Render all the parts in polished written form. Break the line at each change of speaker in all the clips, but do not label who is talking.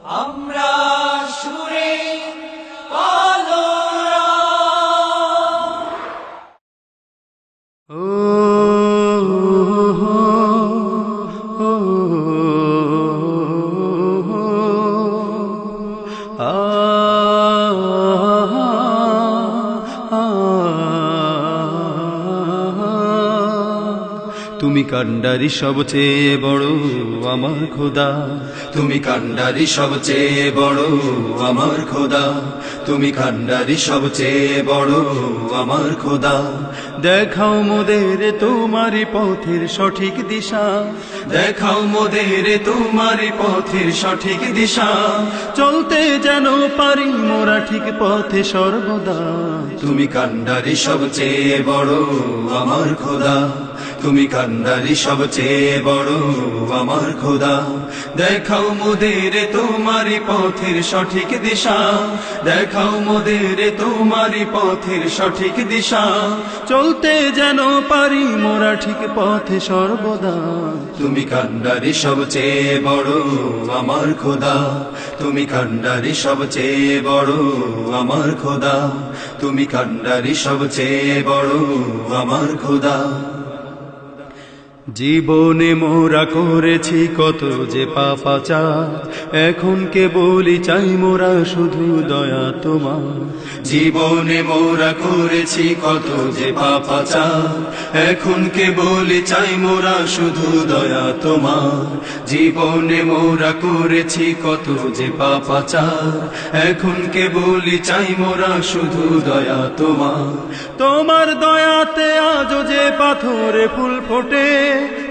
আমরা সুরে পালোরা
তুমি কান্ডারি সবচেয়ে বড় আমার খোদা, তুমি কান্ডারি সবচেয়ে বড় আমার খোদা, তুমি কান্ডারি সবচেয়ে বড় আমার খোদা। দেখাও মোদের তোমারি পথের সঠিক দিশা, দেখাও মোদের তোমারি পথের সঠিক দিশা, চলতে যেন পারি মোরা ঠিক পথে সর্বদা। তুমি কান্ডারি সবচেয়ে বড় আমার খোদা, তুমি কান্ডারি সবচেয়ে বড় আমার খোদা। দেখাও মোদের তোমারি পথের সঠিক দিশা, দেখাও মোদের তোমারি পথের সঠিক দিশা, চলতে যেন পারি মোরা ঠিক পথে সর্বদা। তুমি কান্ডারি সবচেয়ে বড় আমার খোদা, তুমি কান্ডারি সবচেয়ে বড় আমার খোদা, তুমি কান্ডারি সবচেয়ে বড় আমার খোদা। জীবনে মোরা করেছি কত যে পাপাচার, এখন কে বলি চাই মোরা শুধু দয়া তোমার। জীবনে মোরা করেছি কত যে পাপাচার, এখন কে বলি চাই মোরা শুধু দয়া তোমার। জীবনে মোরা করেছি কত যে পাপাচার, এখন কে বলি চাই মোরা শুধু দয়া তোমার। তোমার দয়াতে আজও যে পাথরে ফুল ফোটে,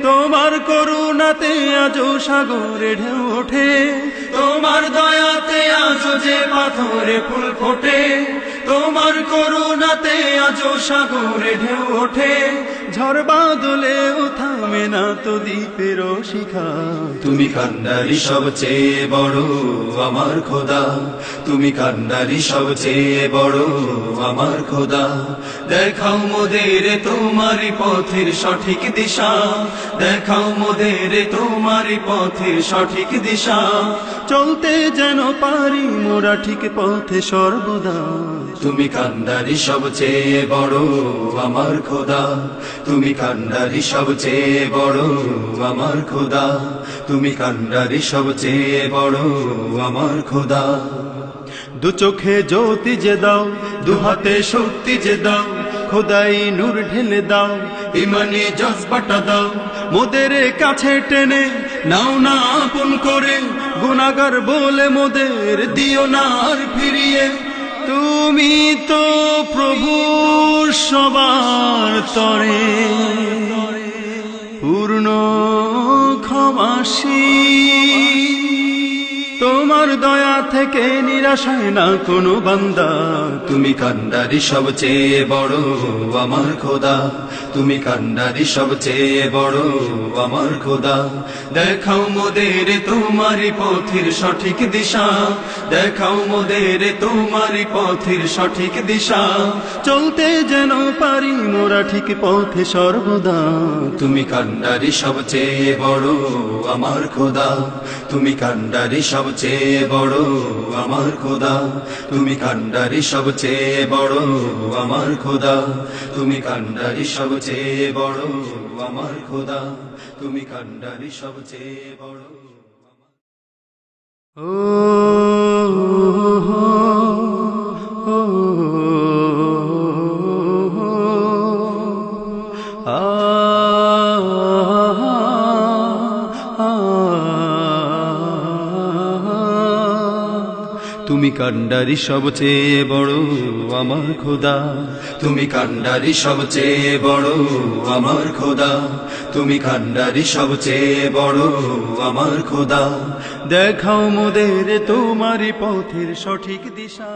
তোমার করুণাতে আজও সাগরে ঢেউ ওঠে। তোমার দয়াতে আজও যে পাথরে ফুল ফোটে, তোমার করুণাতে আজও সাগরে ঢেউ ওঠে। ঝড় বাদলেও থামে না তো দ্বীপের শিখা। তুমি কান্ডারি সবচেয়ে বড় আমার খোদা, তুমি কান্ডারি সবচেয়ে বড় আমার খোদা। দেখাও মোদের তোমারি পথের সঠিক দিশা, দেখাও মোদের তোমারি পথের সঠিক দিশা, চলতে যেন পারি মোরা ঠিক পথে সর্বদা। তুমি কান্ডারি সবচেয়ে বড় আমার খোদা, তুমি কান্ডারি সবচেয়ে বড় আমার খোদা, তুমি কান্ডারি সবচেয়ে বড় আমার খোদা। দু চোখে জ্যোতি যে দাও, দু হাতে শক্তি যে দাও, খোদাই নূর ঢেলে দাও, ইমানি জজবাটা দাও, মোদের কাছে টেনে নাও না আপন করে। গুনাহগার বলে মোদের দিও না আর ফিরিয়ে, তুমি তো প্রভু সবার তরে পূর্ণ ক্ষমাশীল। তোমার দয়া থেকে নিরাশ হয় না কোনো বান্দা। তুমি কান্ডারি সবচেয়ে বড় আমার খোদা, তুমি কান্ডারি সবচেয়ে বড় আমার খোদা। দেখাও মোদের তোমারি পথের সঠিক দিশা, দেখাও মোদের তোমারি পথের সঠিক দিশা, চলতে যেন পারি মোরা ঠিক পথে সর্বদা। তুমি কান্ডারি সবচেয়ে বড় আমার খোদা, তুমি কান্ডারি সবচেয়ে বড় আমার খোদা, তুমি কান্ডারি সবচেয়ে বড় আমার খোদা, তুমি কান্ডারি সবচেয়ে বড় আমার খোদা, তুমি কান্ডারি সবচেয়ে বড়। ও তুমি কান্ডারি সবচেয়ে বড় আমার খোদা, তুমি কান্ডারি সবচেয়ে বড় আমার খোদা, তুমি কান্ডারি সবচেয়ে বড় আমার খোদা। দেখাও মোদের তোমারি পথের সঠিক দিশা।